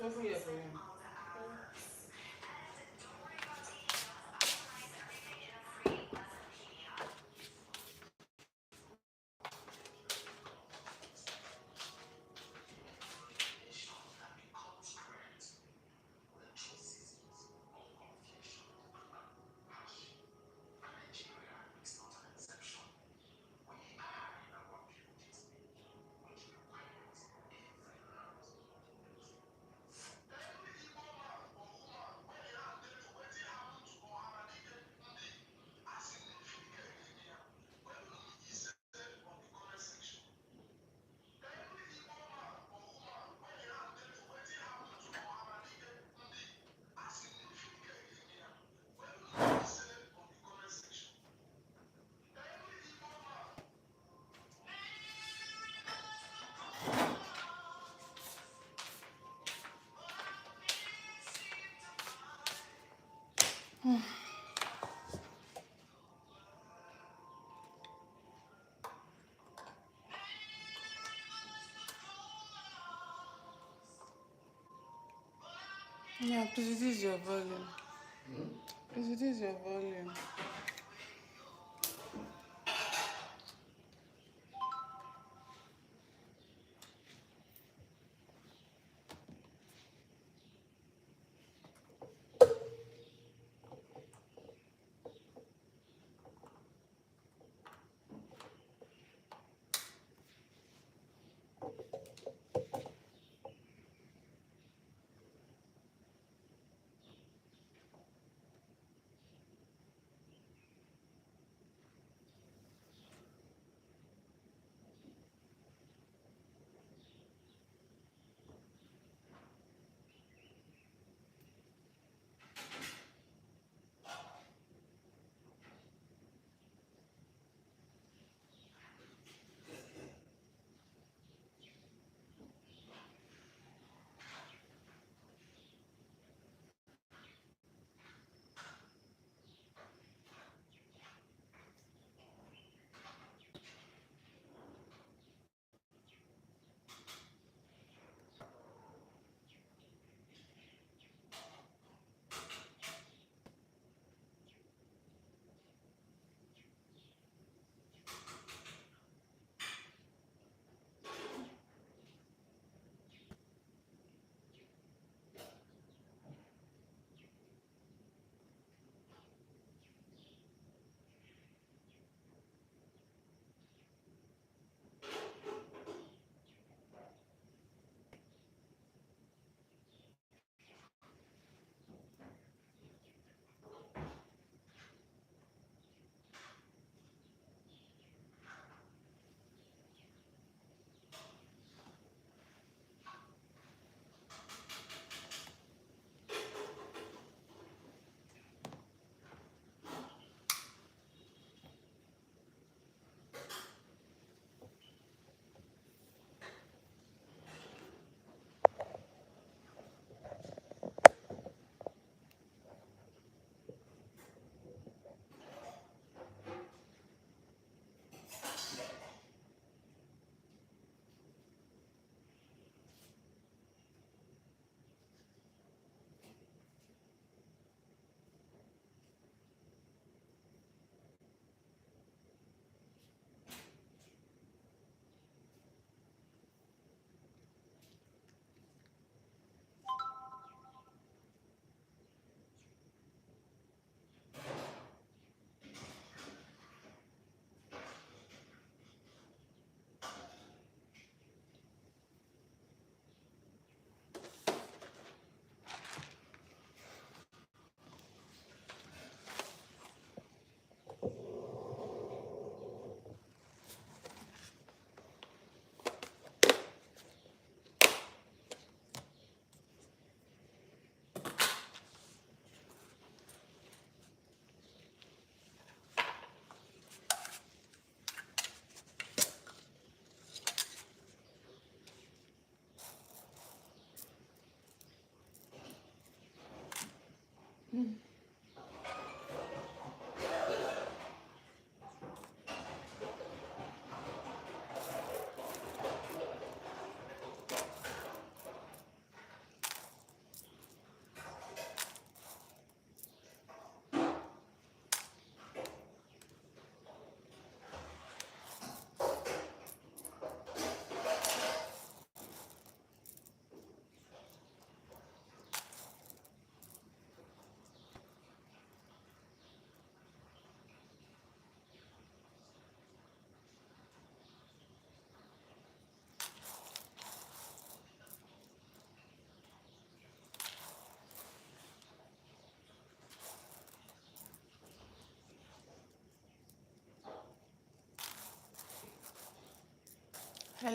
Open here for you. Yeah, please reduce your volume. Please reduce your volume.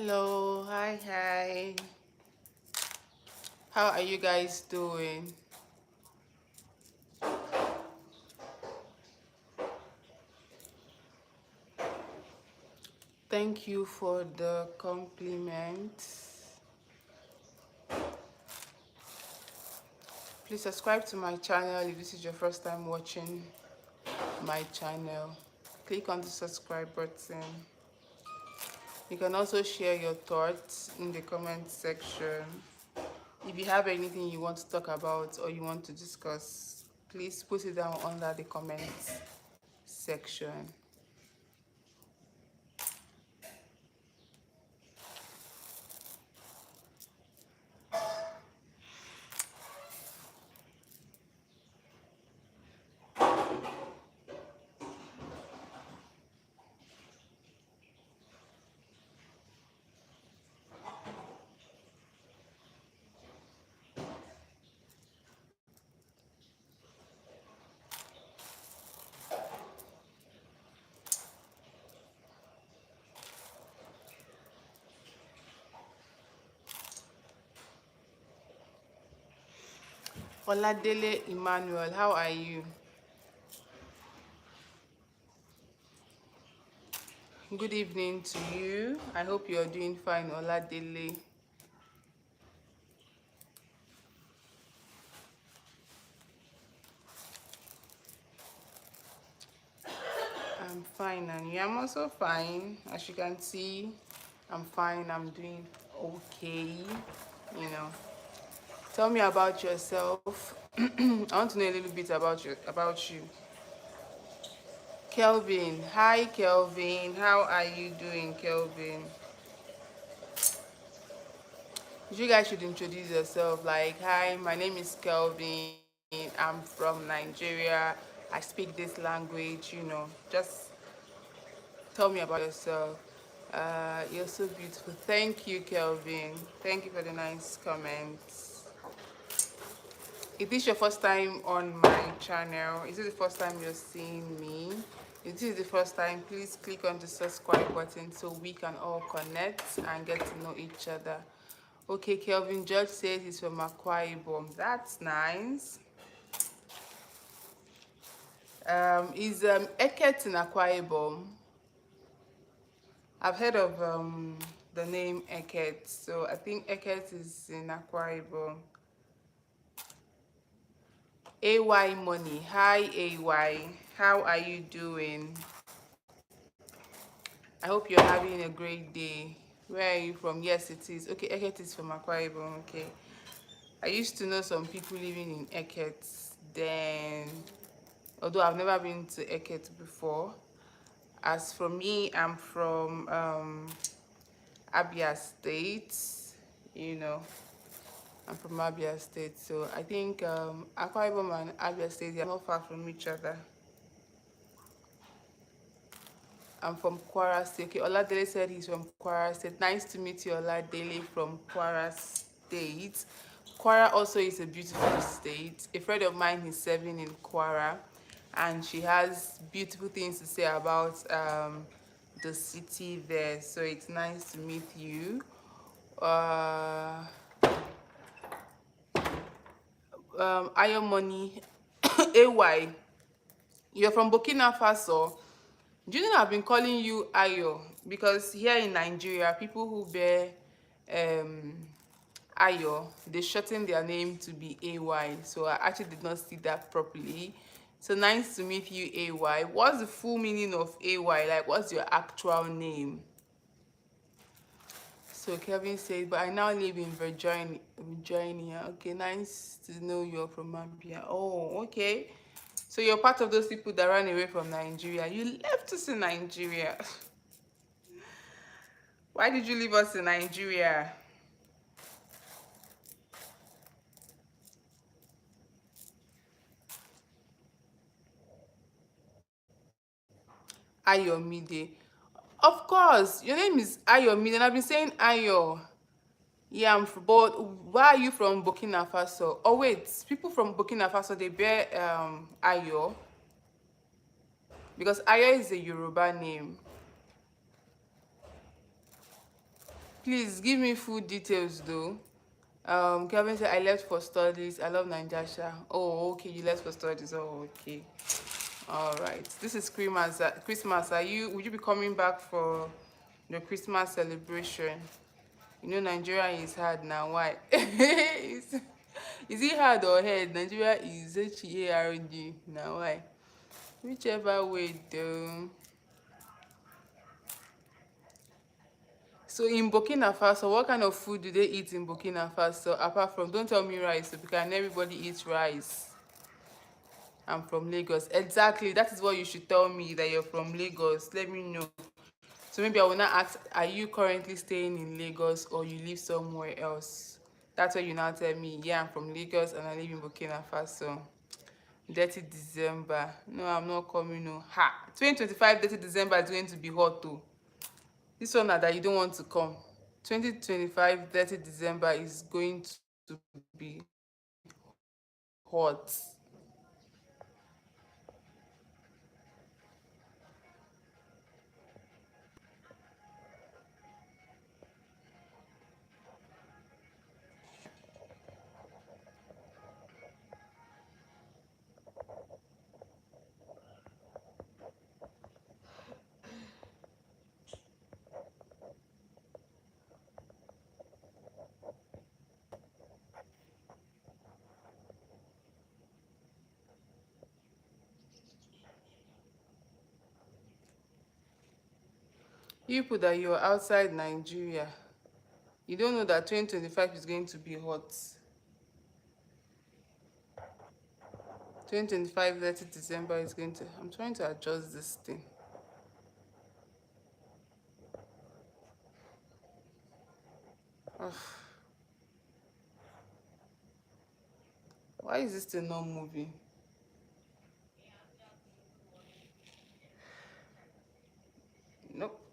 Hello, hi. How are you guys doing? Thank you for the compliment. Please subscribe to my channel if this is your first time watching my channel. Click on the subscribe button. You can also share your thoughts in the comment section. If you have anything you want to talk about or you want to discuss, please put it down under the comments section. Oladele Emmanuel, how are you? Good evening to you. I hope you are doing fine, Oladele. I'm fine, and you? I'm also fine. As you can see, I'm fine. I'm doing okay. You know. Tell me about yourself. I want to know a little bit about you. Kelvin, hi Kelvin. How are you doing, Kelvin? You guys should introduce yourself. Like, hi, my name is Kelvin. I'm from Nigeria. I speak this language. Just tell me about yourself. You're so beautiful. Thank you, Kelvin. Thank you for the nice comments. If this is your first time on my channel, is this the first time you're seeing me? If this is the first time, please click on the subscribe button so we can all connect and get to know each other. Okay, Kelvin George says he's from Akwa Ibom. That's nice. Is Eket in Akwa Ibom? I've heard of the name Eket, so I think Eket is in Akwa Ibom. AY Money, hi AY, how are you doing? I hope you're having a great day. Where are you from? Yes, it is. Okay, Eket is from Akwa Ibom. Okay. I used to know some people living in Eket. Then, although I've never been to Eket before. As for me, I'm from Abia State. You know, I'm from Abia State. So I think Akwa Ibom and Abia State are not far from each other. I'm from Kwara State. Okay, Oladele said he's from Kwara State. Nice to meet you, Oladele from Kwara State. Kwara also is a beautiful state. A friend of mine is serving in Kwara, and she has beautiful things to say about the city there. So it's nice to meet you. Ayo Money, AY, you're from Burkina Faso. Do you know I've been calling you Ayo? Because here in Nigeria, people who bear um, Ayo, they shorten their name to be AY. So I actually did not see that properly. So nice to meet you, AY. What's the full meaning of AY? Like, what's your actual name? So Kevin said, but I now live in Virginia. Okay, nice to know you're from Zambia. Oh, okay. So you're part of those people that ran away from Nigeria. You left us in Nigeria. Why did you leave us in Nigeria? Ayomide. Of course, your name is Ayomide, and I've been saying Ayo. Yeah, but why are you from Burkina Faso? Oh wait, people from Burkina Faso, they bear Ayo, because Ayo is a Yoruba name. Please give me full details though. Kelvin said I left for studies. I love Naijasha. Oh, okay, you left for studies. Oh, okay. All right. This is Christmas. Christmas. Would you be coming back for the Christmas celebration? You know Nigeria is hard now. Why? Is it hard or hard? Nigeria is hard now. Why? Whichever way though. So in Burkina Faso, what kind of food do they eat in Burkina Faso? Apart from, don't tell me rice, because everybody eats rice. I'm from Lagos. Exactly, that is what you should tell me, that you're from Lagos. Let me know. So maybe I will not ask, are you currently staying in Lagos or you live somewhere else? That's why you now tell me, yeah, I'm from Lagos and I live in Burkina Faso. Dirty December. No, I'm not coming. No. Ha! 2025 dirty December is going to be hot too. This one that you don't want to come. 2025 30 December is going to be hot. You put that you're outside Nigeria. You don't know that 2025 is going to be hot. 2025 30 December is going to... I'm trying to adjust this thing. Ugh. Why is this thing not moving? Nope.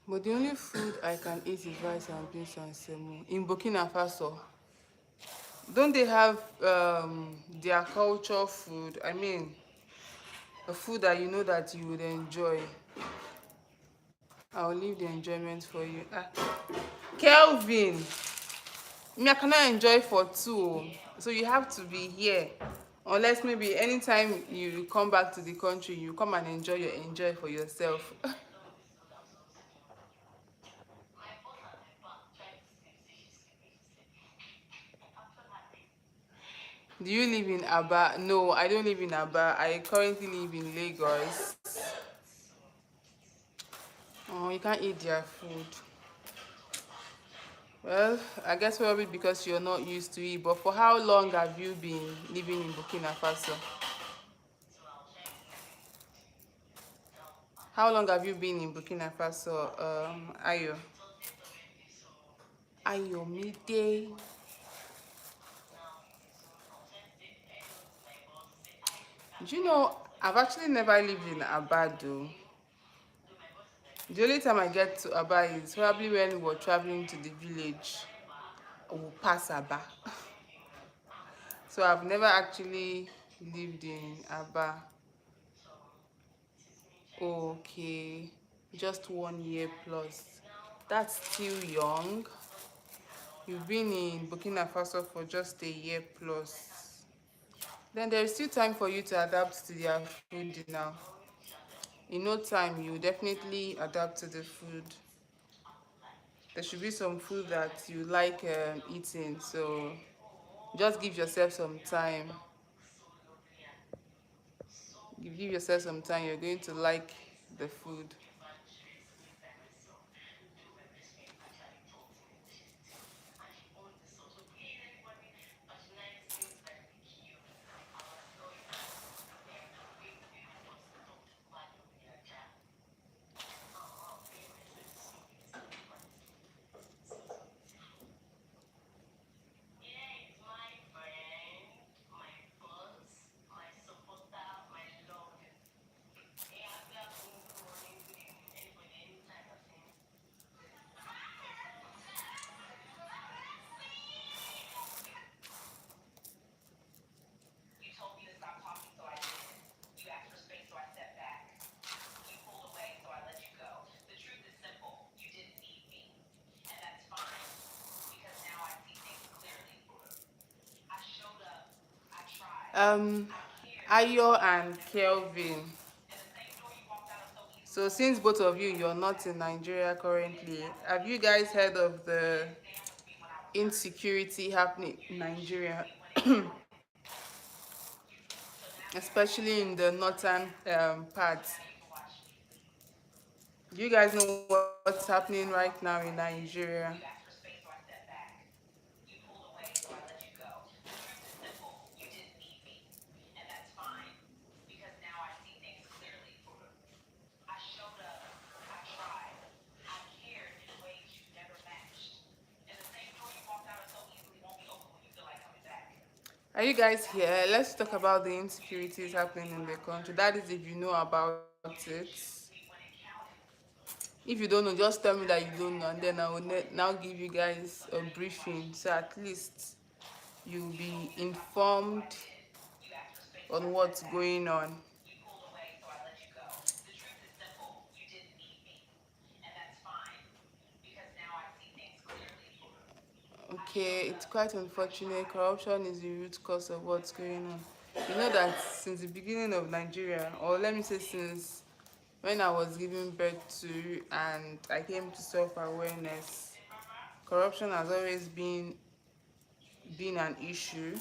But the only food I can eat is rice and beans and semo. In Burkina Faso, don't they have their culture food? I mean, a food that you know that you would enjoy. I'll leave the enjoyment for you. Kelvin, me I cannot enjoy for two, so you have to be here. Unless maybe anytime you come back to the country, you come and enjoy for yourself. Do you live in Aba? No, I don't live in Aba. I currently live in Lagos. Oh, you can't eat their food. Well, I guess probably because you're not used to it. But for how long have you been living in Burkina Faso? How long have you been in Burkina Faso, Ayo? Ayomide. Do you know, I've actually never lived in Aba though. The only time I get to Aba is probably when we're traveling to the village. We'll pass Aba. So I've never actually lived in Aba. Okay, just 1 year plus. That's still young. You've been in Burkina Faso for just a year plus. Then there is still time for you to adapt to their food now. In no time, you definitely adapt to the food. There should be some food that you like eating, so just give yourself some time. Give yourself some time, you're going to like the food. Um, Ayo and Kelvin. So since both of you're not in Nigeria currently, have you guys heard of the insecurity happening in Nigeria, especially in the northern parts? Do you guys know what's happening right now in Nigeria? Are you guys here? Let's talk about the insecurities happening in the country. That is, if you know about it. If you don't know, just tell me that you don't know, and then I will now give you guys a briefing, so at least you'll be informed on what's going on. Okay, it's quite unfortunate. Corruption is the root cause of what's going on. You know that since the beginning of Nigeria, or let me say since when I was giving birth to and I came to self-awareness, corruption has always been an issue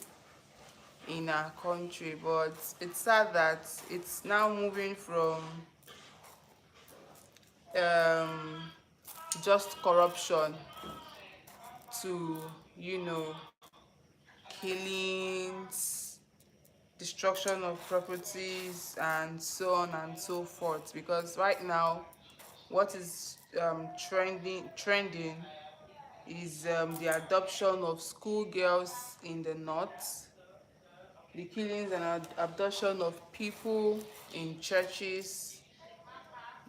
in our country. But it's sad that it's now moving from um, just corruption to, you know, killings, destruction of properties, and so on and so forth. Because right now, what is trending is the adoption of schoolgirls in the north, the killings and abduction of people in churches.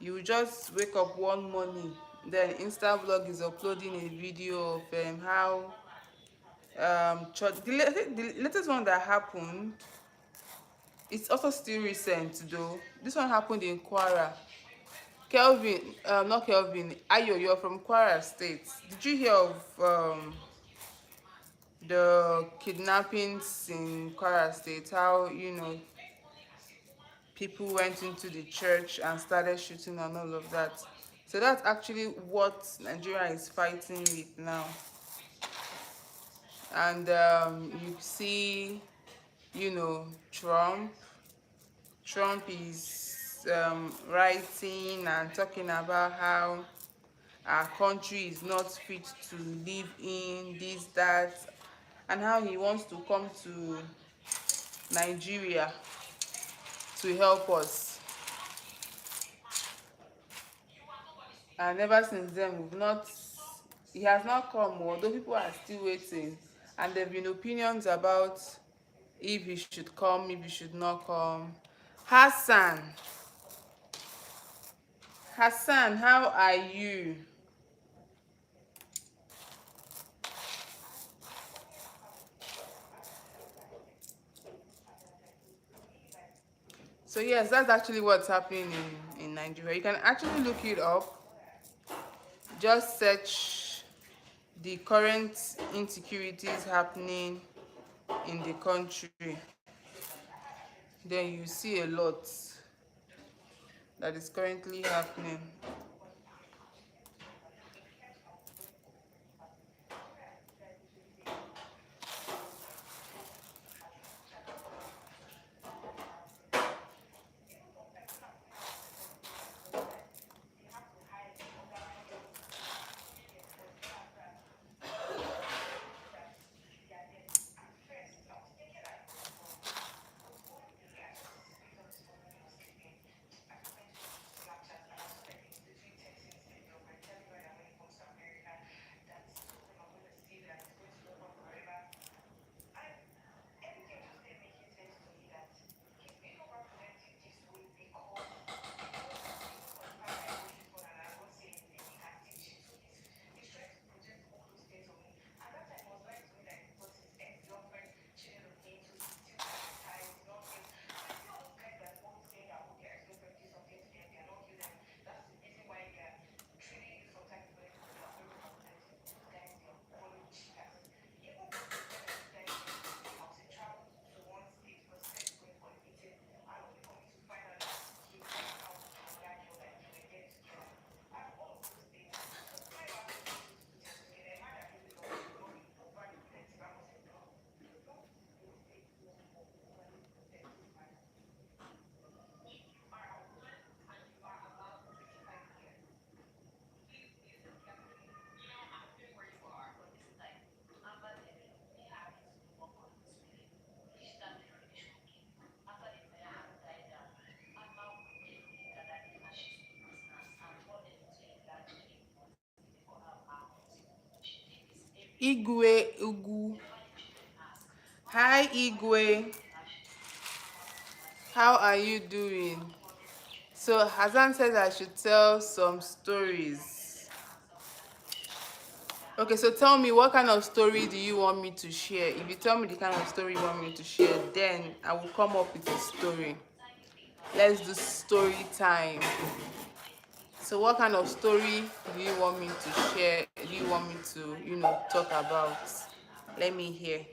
You just wake up one morning, then Instablog is uploading a video of how church. The latest one that happened, it's also still recent though. This one happened in Kwara. Kelvin, not Kelvin, Ayo, you're from Kwara State. Did you hear of the kidnappings in Kwara State? How, you know, people went into the church and started shooting and all of that. So that's actually what Nigeria is fighting with now. And you see, you know, Trump is writing and talking about how our country is not fit to live in, this, that, and how he wants to come to Nigeria to help us. And ever since then, he has not come, although people are still waiting. And there have been opinions about if he should come, if he should not come. Hassan, Hassan, how are you? So yes, that's actually what's happening in Nigeria. You can actually look it up. Just search the current insecurities happening in the country. Then you see a lot that is currently happening. Igwe Ugu. Hi Igwe, how are you doing? So Hassan says I should tell some stories. Okay, so tell me, what kind of story do you want me to share? If you tell me the kind of story you want me to share, then I will come up with a story. Let's do story time. So what kind of story do you want me to share? Do you want me to, talk about? Let me hear.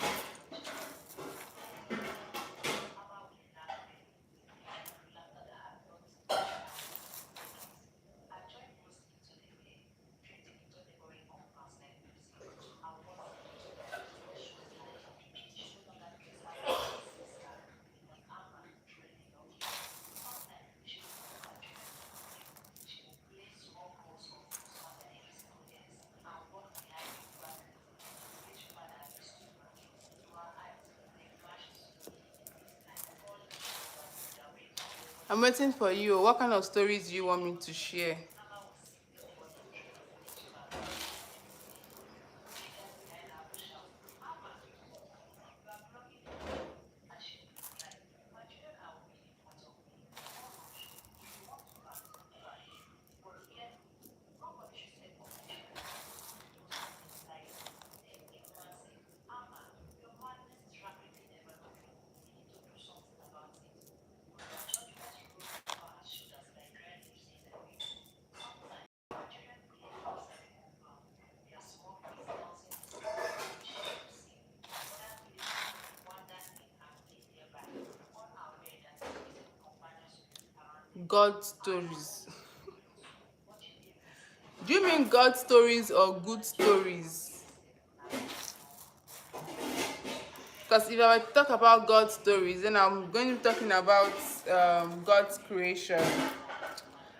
I'm waiting for you. What kind of stories do you want me to share? God stories. Do you mean God stories or good stories? Because if I were to talk about God stories, then I'm going to be talking about God's creation,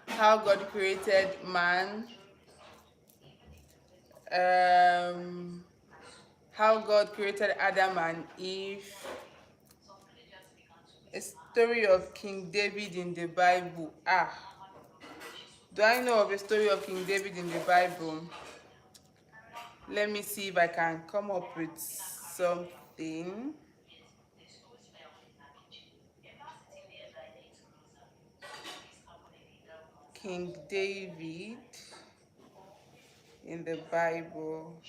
how God created man, um, how God created Adam and Eve, a story of King David in the Bible. Do I know of a story of King David in the Bible? Let me see if I can come up with something. King David in the Bible.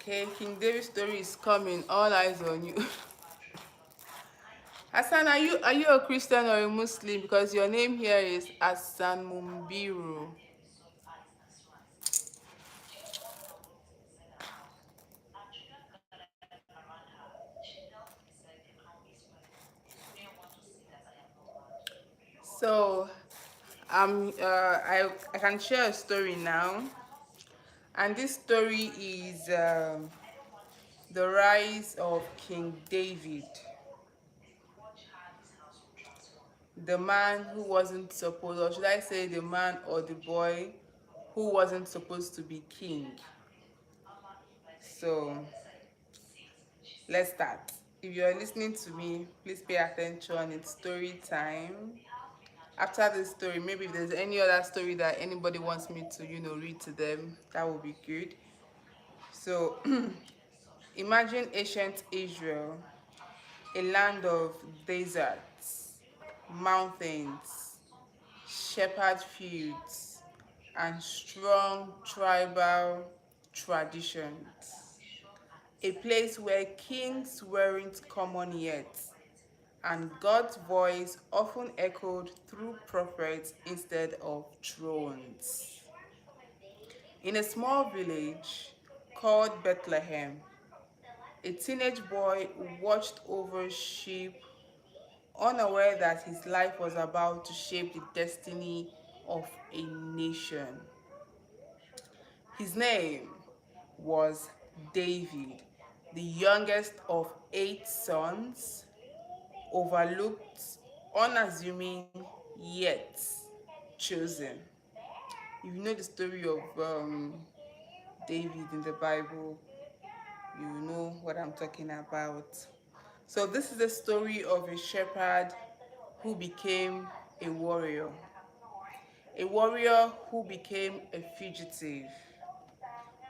Okay, King David's story is coming. All eyes on you. Hassan, are you a Christian or a Muslim? Because your name here is Hassan Mumbiru. So, I can share a story now, and this story is the rise of King David, the man who wasn't supposed, or should I say, the man or the boy who wasn't supposed to be king. So, let's start. If you're listening to me, please pay attention. It's story time. After this story, maybe if there's any other story that anybody wants me to, read to them, that would be good. So, imagine ancient Israel, a land of deserts, mountains, shepherd fields, and strong tribal traditions. A place where kings weren't common yet, and God's voice often echoed through prophets instead of thrones. In a small village called Bethlehem, a teenage boy watched over sheep, unaware that his life was about to shape the destiny of a nation. His name was David, the youngest of 8 sons, overlooked, unassuming, yet chosen. If you know the story of David in the Bible, you know what I'm talking about. So this is the story of a shepherd who became a warrior who became a fugitive,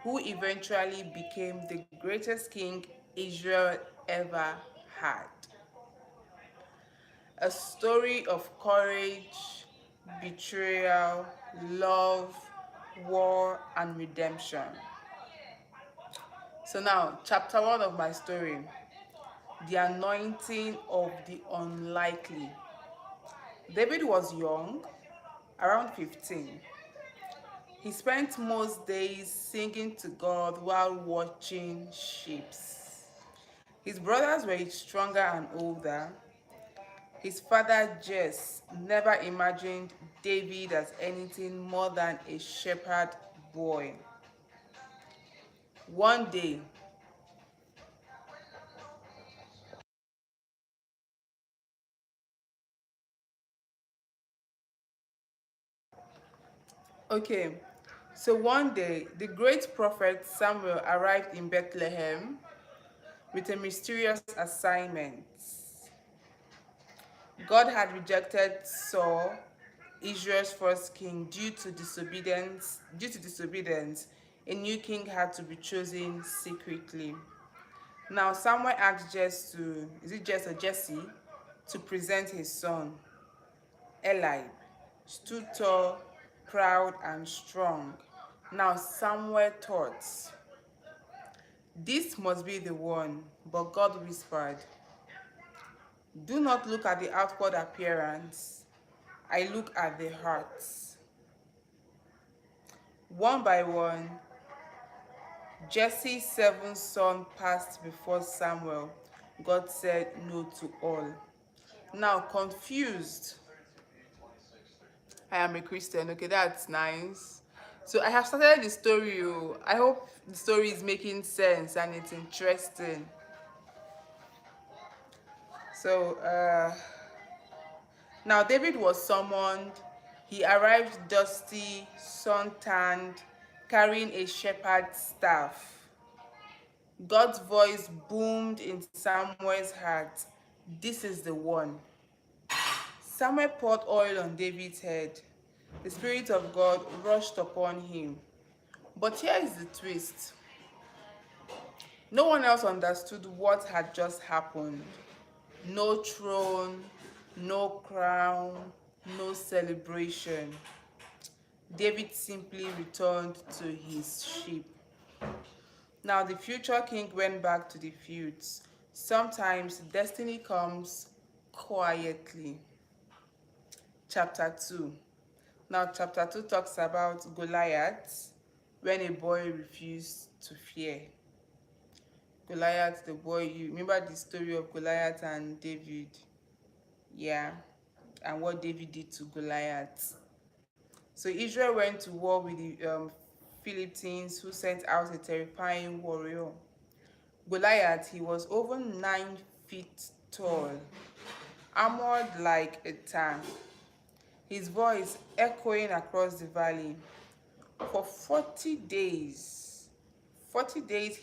who eventually became the greatest king Israel ever had. A story of courage, betrayal, love, war, and redemption. So now, chapter 1 of my story, the anointing of the unlikely. David was young, around 15. He spent most days singing to God while watching sheep. His brothers were stronger and older. His father Jess never imagined David as anything more than a shepherd boy. One day, okay, so one day, the great prophet Samuel arrived in Bethlehem with a mysterious assignment. God had rejected Saul, Israel's first king, due to disobedience. A new king had to be chosen secretly. Now Samuel asked Jess or Jesse, to present his son. Eli stood tall, proud, and strong. Now Samuel thought, this must be the one, but God whispered, do not look at the outward appearance. I look at the hearts. One by one, Jesse's 7 sons passed before Samuel. God said no to all. Now, confused, I am a Christian. Okay, that's nice. So I have started the story. I hope the story is making sense and it's interesting. So, now David was summoned. He arrived dusty, sun-tanned, carrying a shepherd's staff. God's voice boomed in Samuel's heart. This is the one. Samuel poured oil on David's head. The Spirit of God rushed upon him. But here is the twist. No one else understood what had just happened. No throne, no crown, no celebration. David simply returned to his sheep. Now the future king went back to the fields. Sometimes destiny comes quietly. Chapter 2. Now chapter 2 talks about Goliath, when a boy refused to fear. Goliath, the boy, you remember the story of Goliath and David? Yeah, and what David did to Goliath. So Israel went to war with the Philistines, who sent out a terrifying warrior. Goliath, he was over 9 feet tall, armored like a tank, his voice echoing across the valley. For 40 days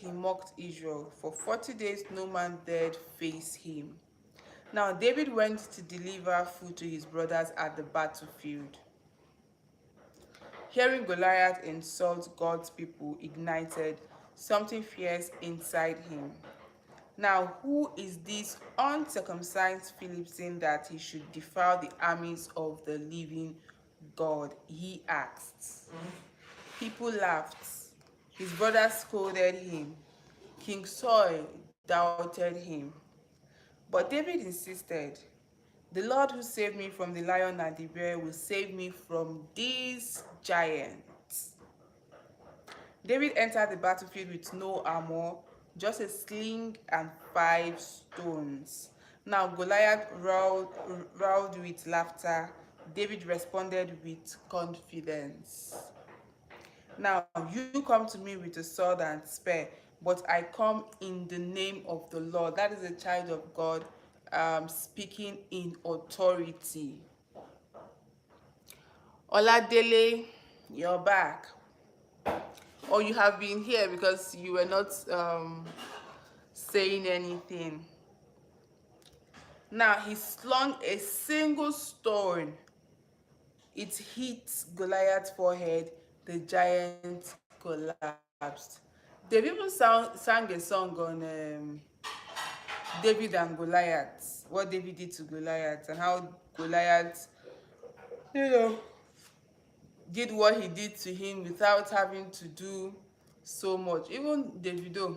he mocked Israel. For 40 days no man dared face him. Now David went to deliver food to his brothers at the battlefield. Hearing Goliath insult God's people ignited something fierce inside him. Now, who is this uncircumcised Philistine that he should defile the armies of the living God? He asked. People laughed. His brothers scolded him. King Saul doubted him. But David insisted, the Lord who saved me from the lion and the bear will save me from these giants. David entered the battlefield with no armor, just a sling and 5 stones. Now Goliath roared with laughter. David responded with confidence. Now you come to me with a sword and spear, but I come in the name of the Lord. That is a child of God speaking in authority. Oladele, you're back, or you have been here because you were not saying anything. Now he slung a single stone. It hit Goliath's forehead. The giant collapsed. They've even sang a song on David and Goliath, what David did to Goliath, and how Goliath, you know, did what he did to him without having to do so much. Even Davido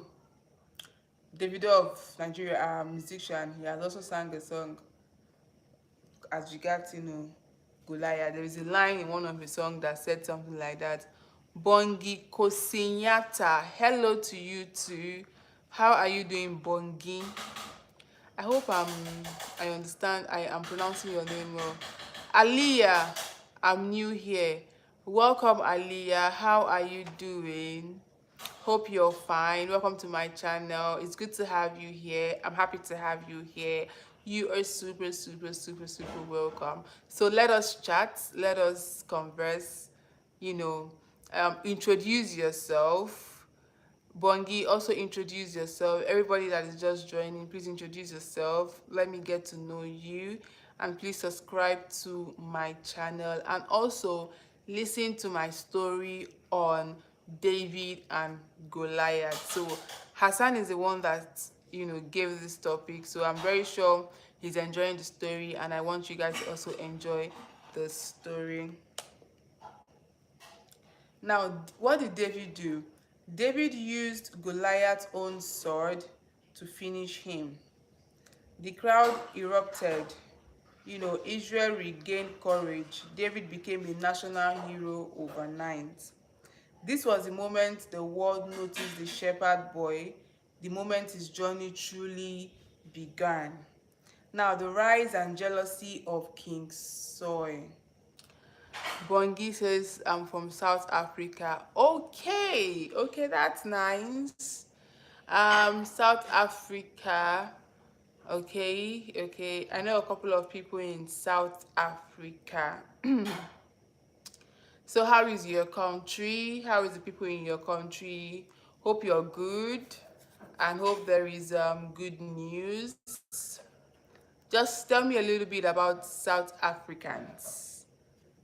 of Nigeria, a musician, he has also sang a song as regards, Goliath. There is a line in one of his songs that said something like that. Bongi Kosinyata, hello to you too. How are you doing, Bongi? I hope I understand I am pronouncing your name well. Aliyah, I'm new here. Welcome, Aliyah. How are you doing? Hope you're fine. Welcome to my channel. It's good to have you here. I'm happy to have you here. You are super, super, super, super welcome. So let us chat. Let us converse. Introduce yourself. Bongi, also introduce yourself. Everybody that is just joining, please introduce yourself. Let me get to know you. And please subscribe to my channel. And also listen to my story on David and Goliath. So Hassan is the one that, gave this topic. So I'm very sure he's enjoying the story. And I want you guys to also enjoy the story. Now, what did David do? David used Goliath's own sword to finish him. The crowd erupted. Israel regained courage. David became a national hero overnight. This was the moment the world noticed the shepherd boy, the moment his journey truly began. Now, the rise and jealousy of King Saul. Bongi says, I'm from South Africa. Okay, that's nice. South Africa. Okay. I know a couple of people in South Africa. So how is your country? How is the people in your country? Hope you're good and hope there is good news. Just tell me a little bit about South Africans.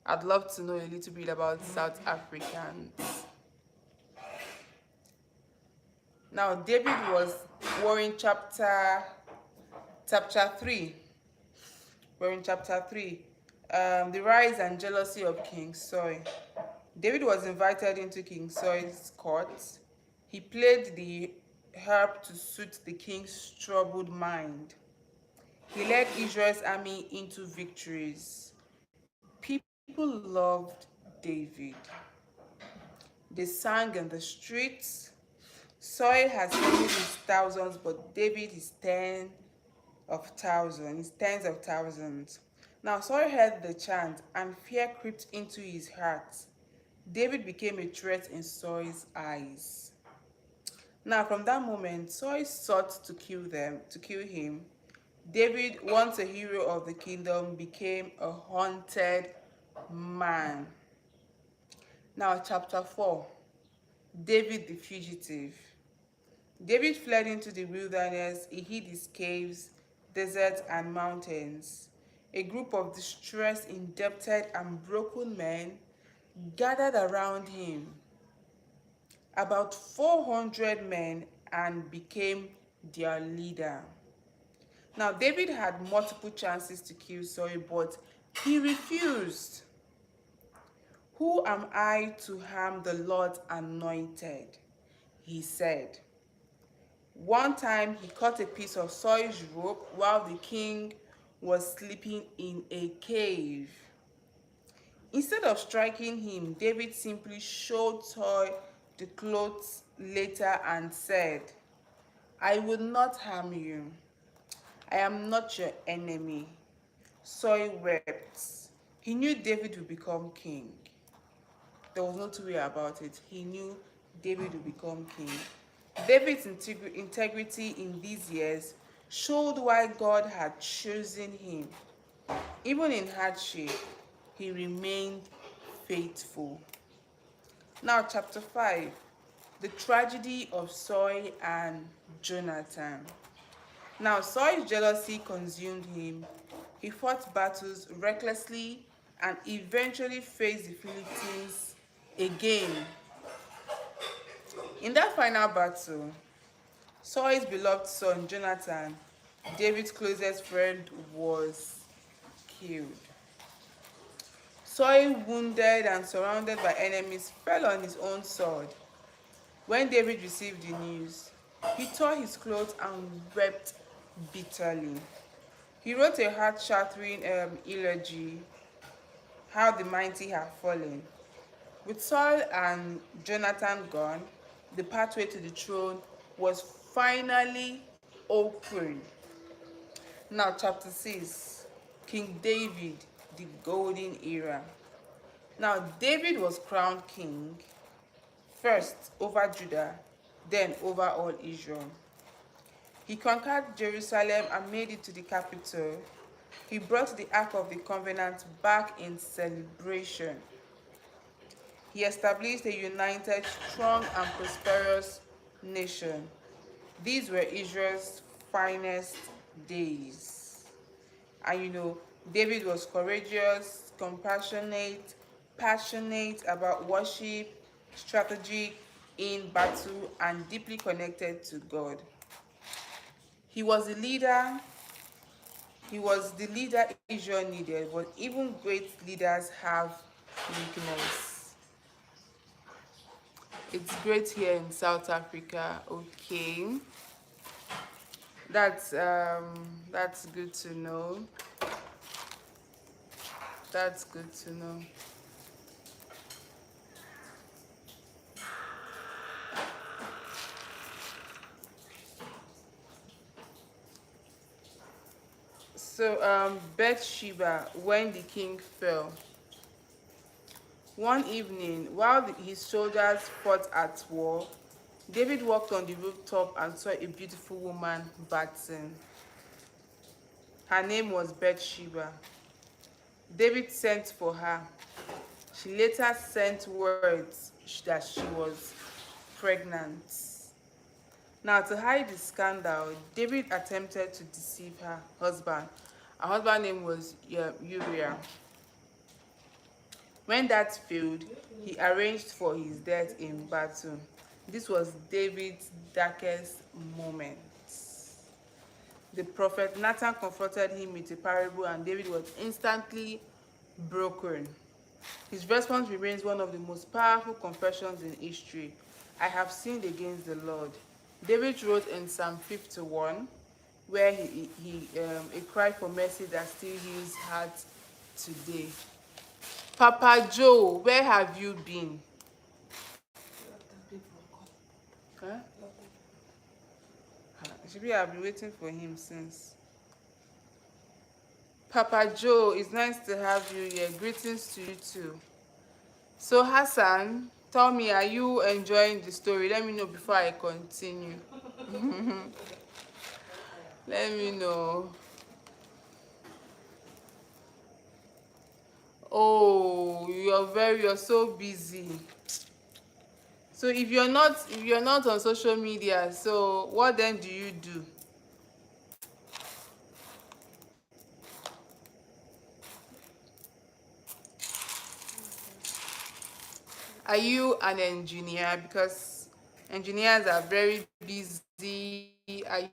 I'd love to know a little bit about South Africans. Now, David we're in chapter 3. We're in chapter 3. The rise and jealousy of King Saul. David was invited into King Saul's court. He played the harp to suit the king's troubled mind. He led Israel's army into victories. People loved David. They sang in the streets. Saul has many his thousands, but David is tens of thousands. Now Saul heard the chant, and fear crept into his heart. David became a threat in Saul's eyes. Now from that moment, Saul sought to kill him. David, once a hero of the kingdom, became a haunted man. Now chapter 4. David the fugitive. David fled into the wilderness. He hid his caves, deserts, and mountains. A group of distressed, indebted, and broken men gathered around him. About 400 men, and became their leader. Now, David had multiple chances to kill Saul, but he refused. Who am I to harm the Lord's anointed? He said. One time he cut a piece of Saul's rope while the king was sleeping in a cave. Instead of striking him, David simply showed Saul the clothes later and said, I will not harm you. I am not your enemy. Saul wept. He knew David would become king. There was no two way about it. He knew David would become king. David's integrity in these years showed why God had chosen him. Even in hardship, he remained faithful. Now, chapter 5, the tragedy of Saul and Jonathan. Now, Saul's jealousy consumed him. He fought battles recklessly and eventually faced the Philistines again. In that final battle, Saul's beloved son Jonathan, David's closest friend, was killed. Saul, wounded and surrounded by enemies, fell on his own sword. When David received the news, he tore his clothes and wept bitterly. He wrote a heart-shattering eulogy, how the mighty have fallen. With Saul and Jonathan gone, the pathway to the throne was finally open. Now, chapter 6, King David, the golden era. Now, David was crowned king, first over Judah, then over all Israel. He conquered Jerusalem and made it to the capital. He brought the Ark of the Covenant back in celebration. He established a united, strong, and prosperous nation. These were Israel's finest days. And David was courageous, compassionate, passionate about worship, strategic in battle, and deeply connected to God. He was the leader. He was the leader Israel needed, but even great leaders have weakness. It's great here in South Africa. Okay, that's good to know. That's good to know. So, Bathsheba, when the king fell. One evening, while his soldiers fought at war, David walked on the rooftop and saw a beautiful woman bathing. Her name was Bathsheba. David sent for her. She later sent words that she was pregnant. Now, to hide the scandal, David attempted to deceive her husband. Her husband's name was Uriah. When that failed, he arranged for his death in battle. This was David's darkest moment. The prophet Nathan confronted him with a parable, and David was instantly broken. His response remains one of the most powerful confessions in history. I have sinned against the Lord. David wrote in Psalm 51, where he a cry for mercy that still heals hearts today. Papa Joe, where have you been? Huh? Maybe I've been waiting for him since. Papa Joe, it's nice to have you here. Greetings to you too. So Hassan, tell me, are you enjoying the story? Let me know before I continue. Let me know. Oh, you're so busy. So if you're not on social media, so what then do you do? Are you an engineer? Because engineers are very busy. Are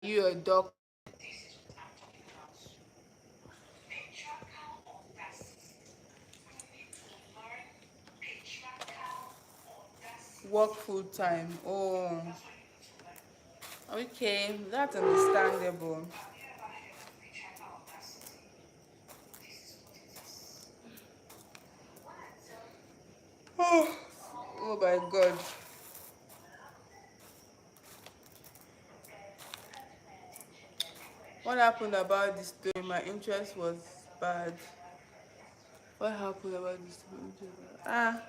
you a doctor? Work full time? Oh, okay, that's understandable. Oh, oh my God. What happened about this story? My interest was bad. What happened about this story? Ah,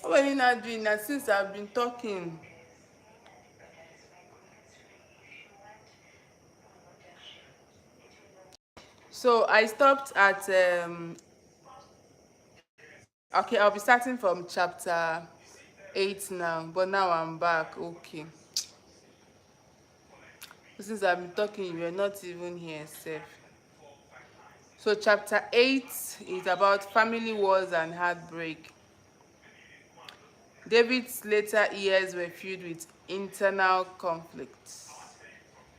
what are you not doing that since I've been talking? So I stopped at okay, I'll be starting from chapter 8 now, but now I'm back. Okay. Since I've been talking, you were not even here, safe. So chapter 8 is about family wars and heartbreak. David's later years were filled with internal conflicts.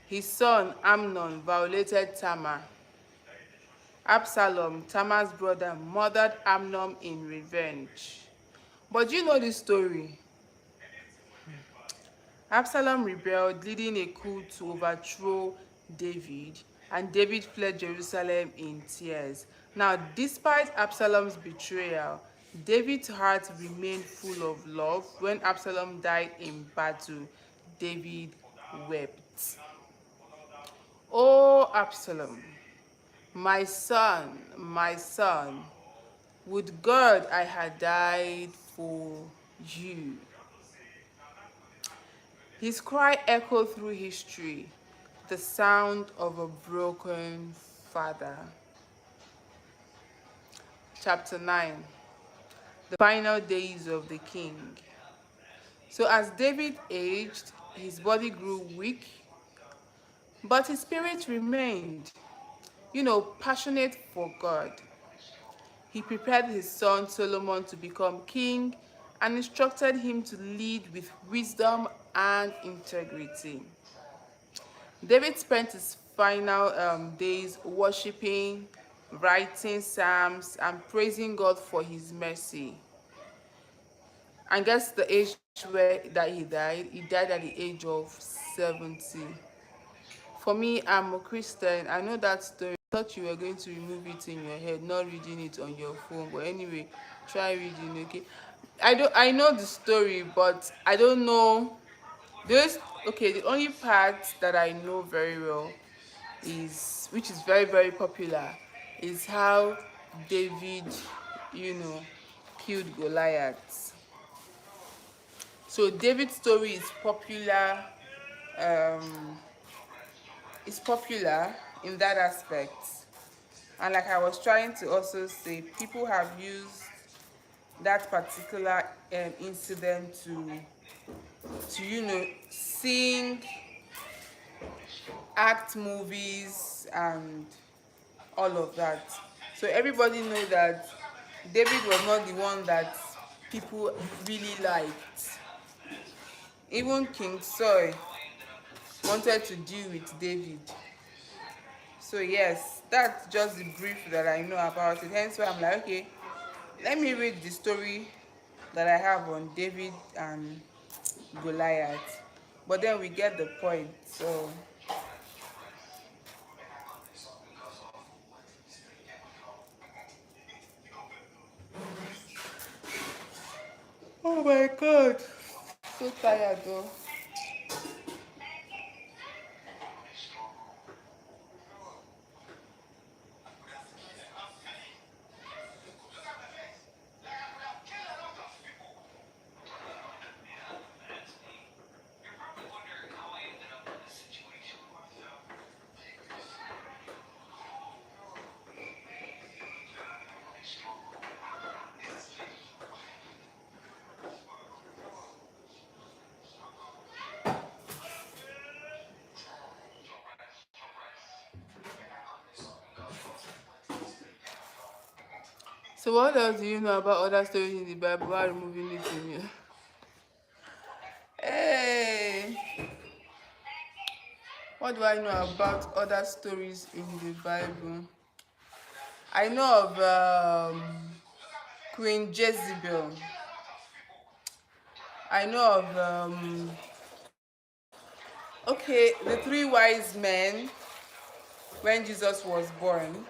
His son Amnon violated Tamar. Absalom, Tamar's brother, murdered Amnon in revenge. But you know the story. Absalom rebelled, leading a coup to overthrow David, and David fled Jerusalem in tears. Now, despite Absalom's betrayal, David's heart remained full of love. When Absalom died in battle, David wept. Oh, Absalom, my son, would God I had died for you. His cry echoed through history, the sound of a broken father. Chapter 9. The final days of the king. So as David aged, his body grew weak, but his spirit remained, passionate for God. He prepared his son Solomon to become king and instructed him to lead with wisdom and integrity. David spent his final days worshiping, writing psalms, and praising God for his mercy. And guess the age where that he died? He died at the age of 70. For me, I'm a Christian. I know that story. I thought you were going to remove it in your head, not reading it on your phone. But anyway, try reading, okay? I know the story, but I don't know those. Okay, the only part that I know very well is, which is very very popular, is how David, killed Goliath. So David's story um is popular in that aspect. And like I was trying to also say, people have used that particular incident to sing, act movies, and all of that. So everybody knows that David was not the one that people really liked. Even King Saul wanted to deal with David. So yes, that's just the brief that I know about it. Hence why I'm like, okay, let me read the story that I have on David and Goliath. But then we get the point. So oh my god, so tired though. So what else do you know about other stories in the Bible while removing it in here? Hey, what do I know about other stories in the Bible? I know of Queen Jezebel. I know of okay, the three wise men when Jesus was born.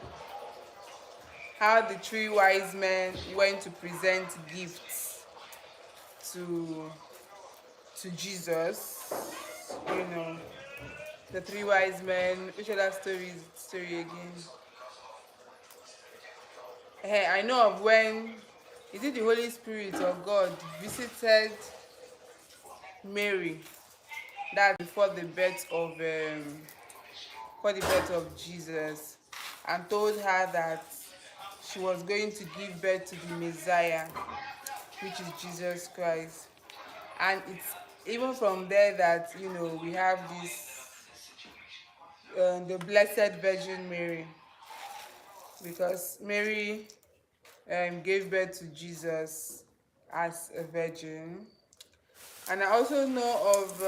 How the three wise men went to present gifts to Jesus. You know, the three wise men. Which other story again? Hey, I know of when, is it the Holy Spirit of God visited Mary? That before the birth of Jesus, and told her that she was going to give birth to the Messiah, which is Jesus Christ. And it's even from there that we have this the Blessed Virgin Mary, because Mary gave birth to Jesus as a virgin. And I also know of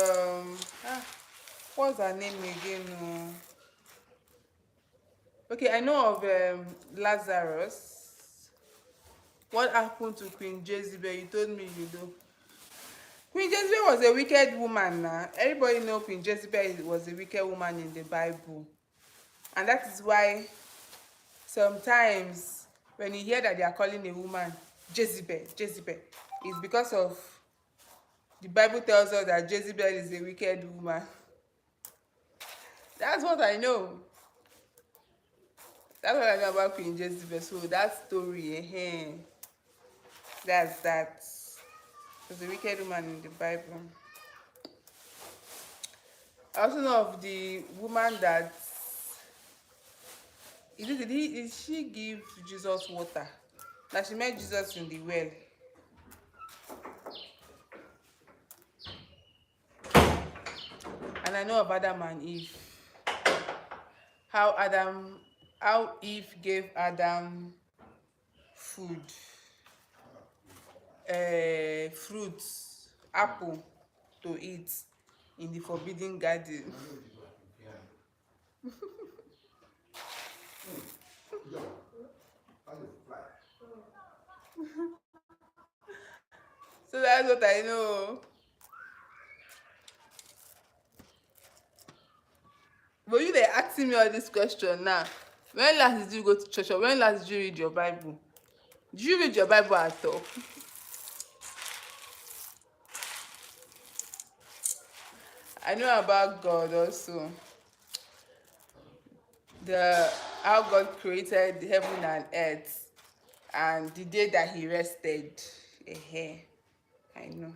what's her name again? Okay, I know of Lazarus. What happened to Queen Jezebel? You told me you know. Queen Jezebel was a wicked woman now. Everybody know Queen Jezebel was a wicked woman in the Bible. And that is why sometimes when you hear that they are calling a woman Jezebel, Jezebel, it's because of the Bible tells us that Jezebel is a wicked woman. That's what I know. That's what I know about Queen Jezebel. So that story, that's that. There's a wicked woman in the Bible. I also know of the woman that did she give Jesus water? That she met Jesus in the well. And I know of Adam and Eve. How Eve gave Adam food, fruits, apple to eat in the forbidden garden. So that's what I know. But you they asking me all this question now. When last did you go to church, or when last did you read your Bible? Did you read your Bible at all? I know about God also. The How God created the heaven and earth, and the day that he rested. I know.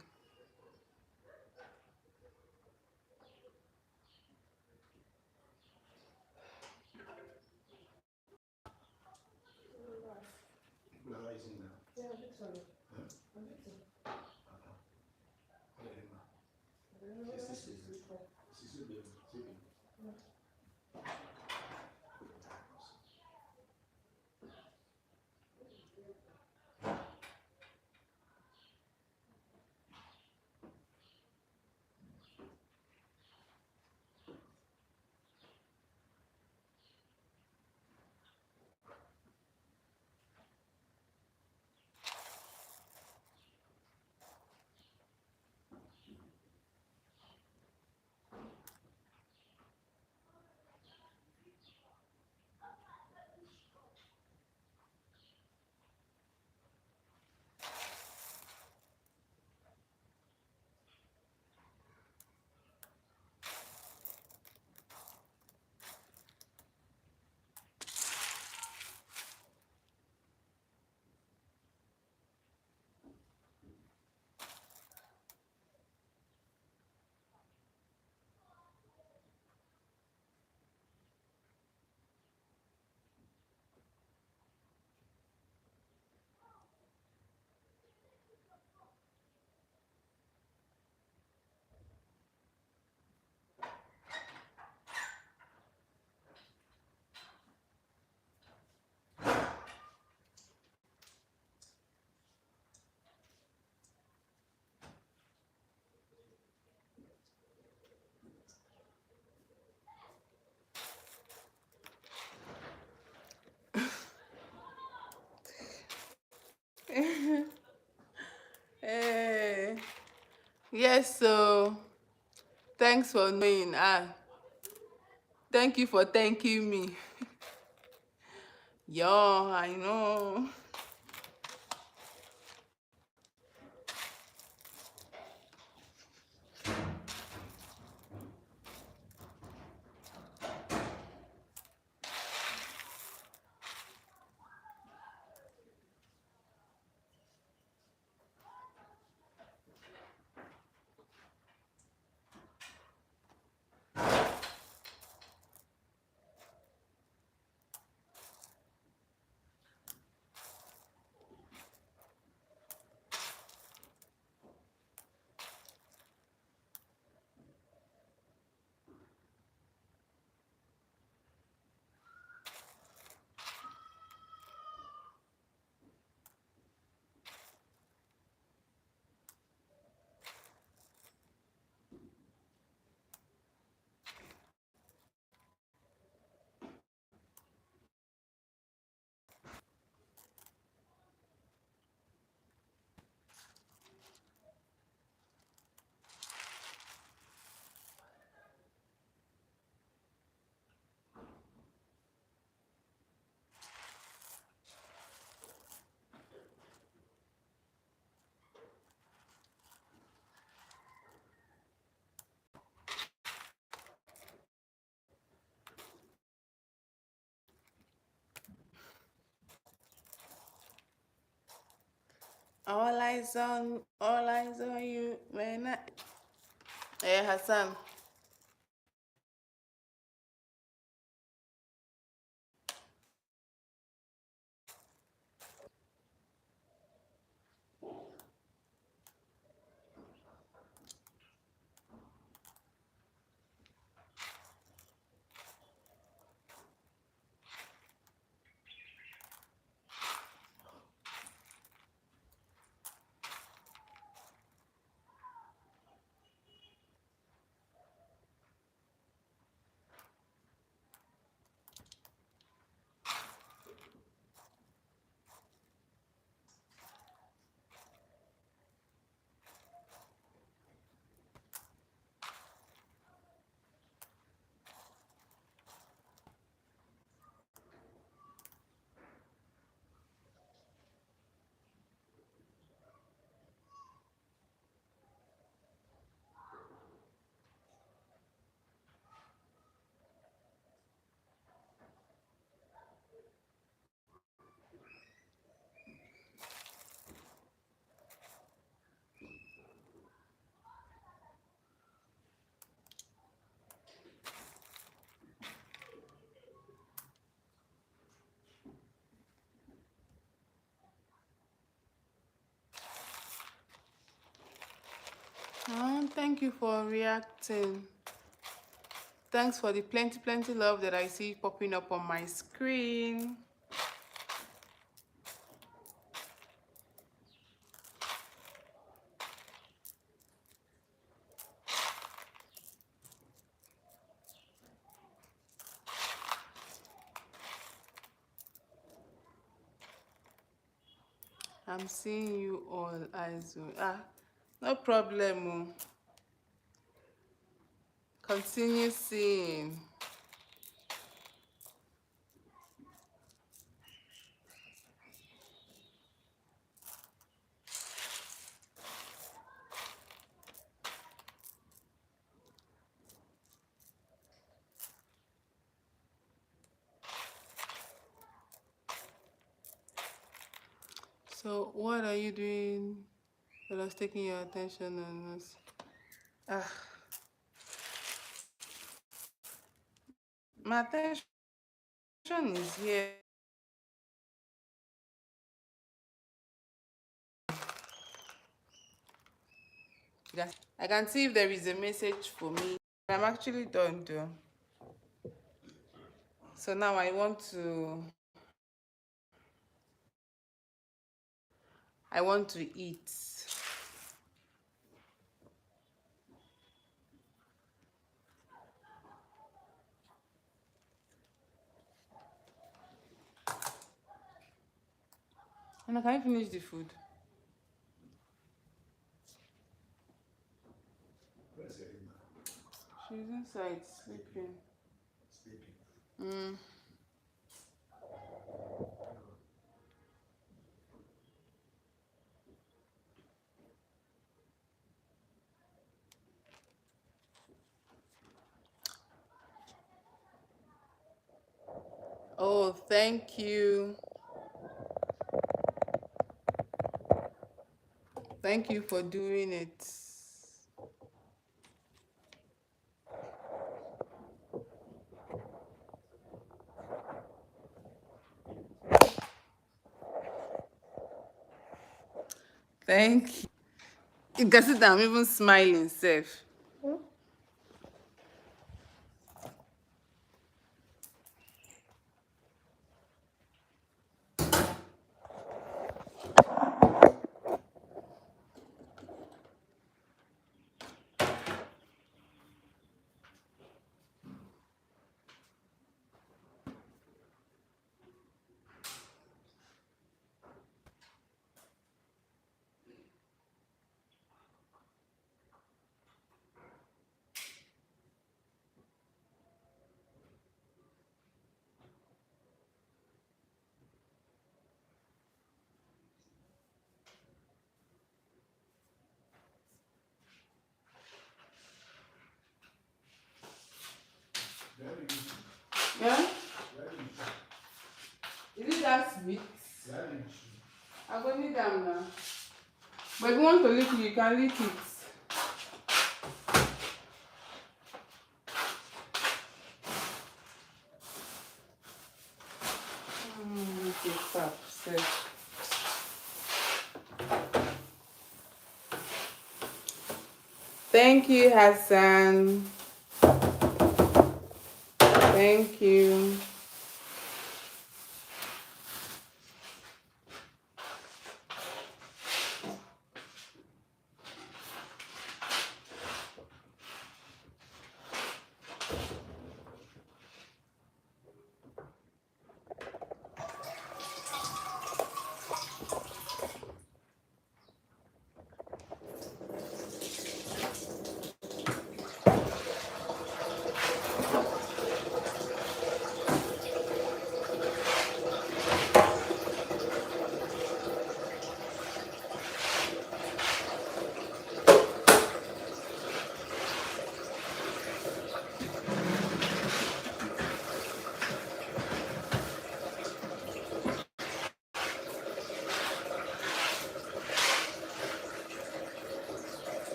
Hey. Yes, so thanks for knowing. Thank you for thanking me. Yo, I know. All eyes on you. When I, hey Hassan. Oh, thank you for reacting. Thanks for the plenty love that I see popping up on my screen. I'm seeing you all eyes. No problem. Continue seeing. So what are you doing that was taking your attention on us? Ah, my attention is here. I can see if there is a message for me. I'm actually done though. So now I want to eat. And can you finish the food? She's inside sleeping. Mm. Oh, thank you. Thank you for doing it. Thank you. You can see that I'm even smiling, safe. Yeah? Is it that sweet? I go need them now. But if you want to lick it, you can lick it. Okay, stop. Set. Thank you, Hassan. Thank you.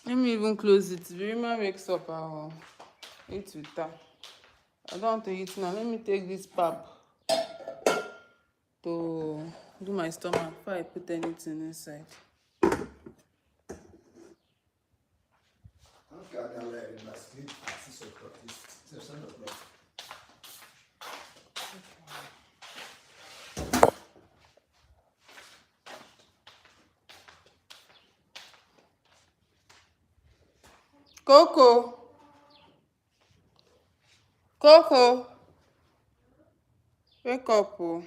Let me even close it. Verima wakes up, I'll eat with her. I don't want to eat now. Let me take this pap to do my stomach before I put anything inside. Coco, Coco, wake up. Oh.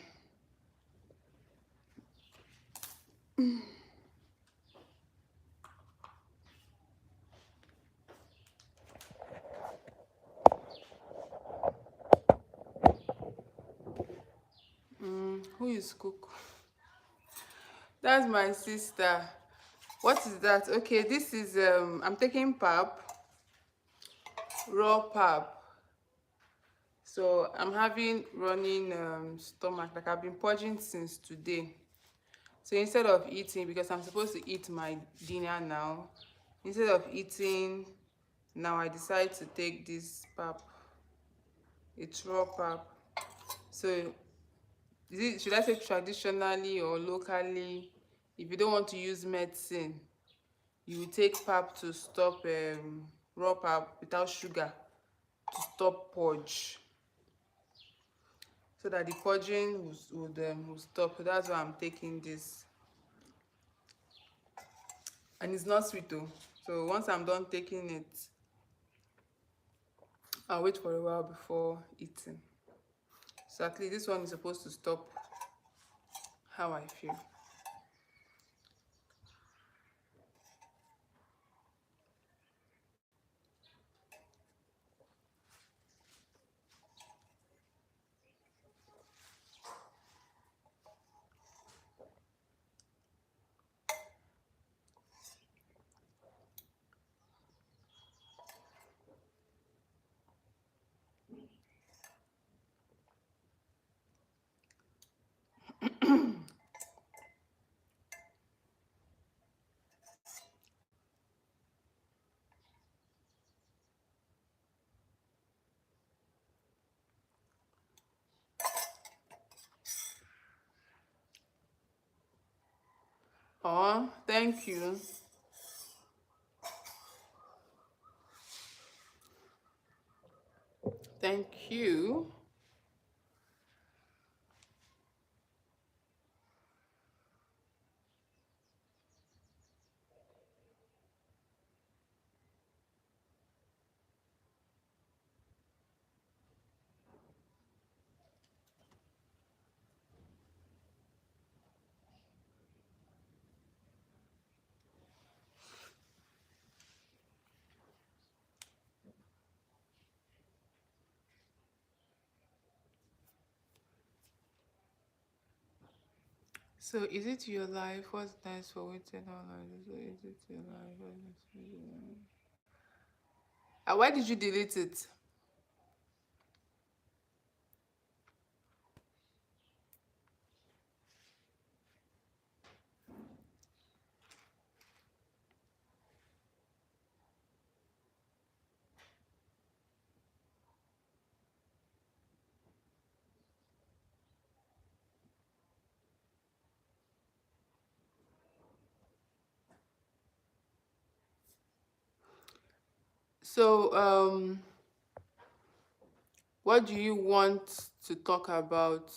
use cook. That's my sister. What is that? Okay, this is I'm taking pap, raw pap. So I'm having running stomach, like I've been purging since today. So instead of eating, because I'm supposed to eat my dinner now, instead of eating now, I decide to take this pap. It's raw pap. So should I say traditionally or locally? If you don't want to use medicine, you will take pap to stop raw pap without sugar to stop purge, so that the purging will stop. So that's why I'm taking this, and it's not sweet though. So once I'm done taking it, I'll wait for a while before eating. So at least this one is supposed to stop how I feel. Oh, thank you. Thank you. So is it your life? What's nice for waiting online? So is it your life? Why did you delete it? So what do you want to talk about?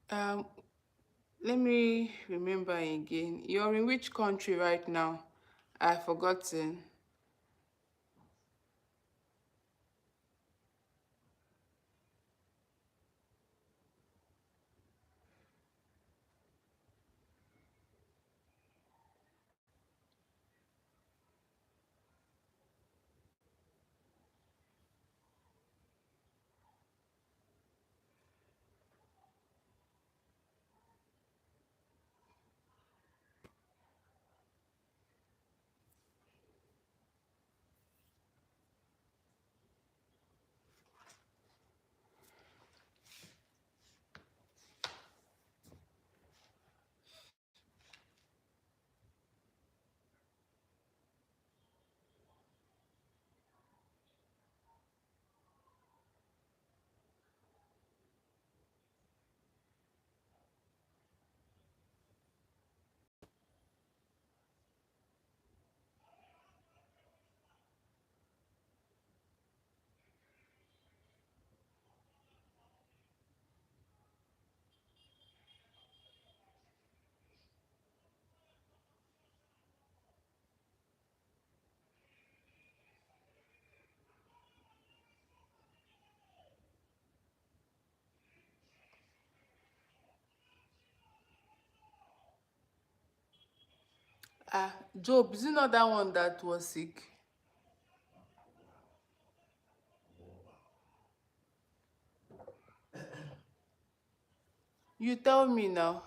Um, Let me remember again. You're in which country right now? I've forgotten. Job, is it not that one that was sick? You tell me now.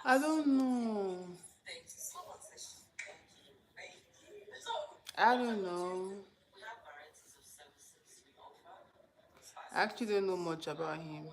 I don't know. I don't know. I actually don't know much about him.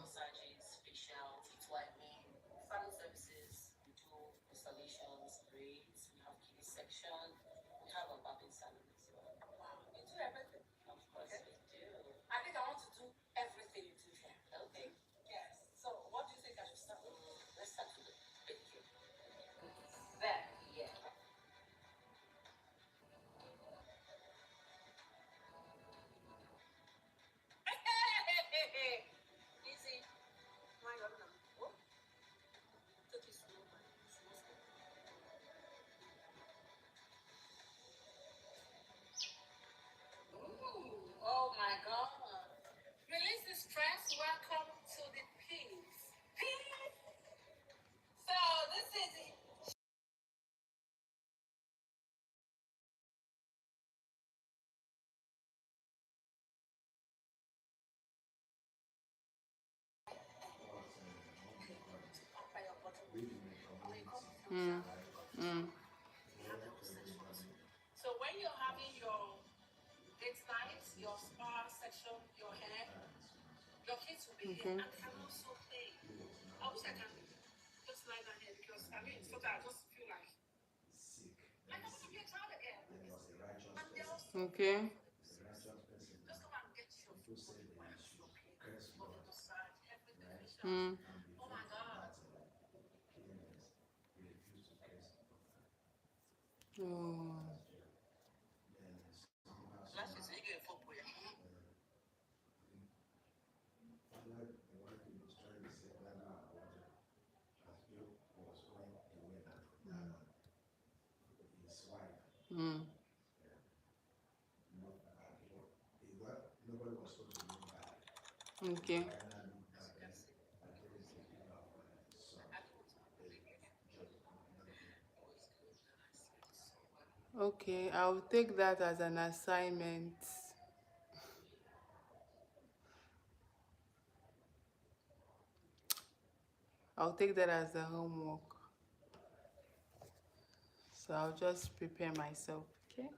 Mm. Mm. Okay. Okay. Mm. Oh. Mm. Okay. Okay, I'll take that as an assignment. I'll take that as a homework. So I'll just prepare myself. Okay.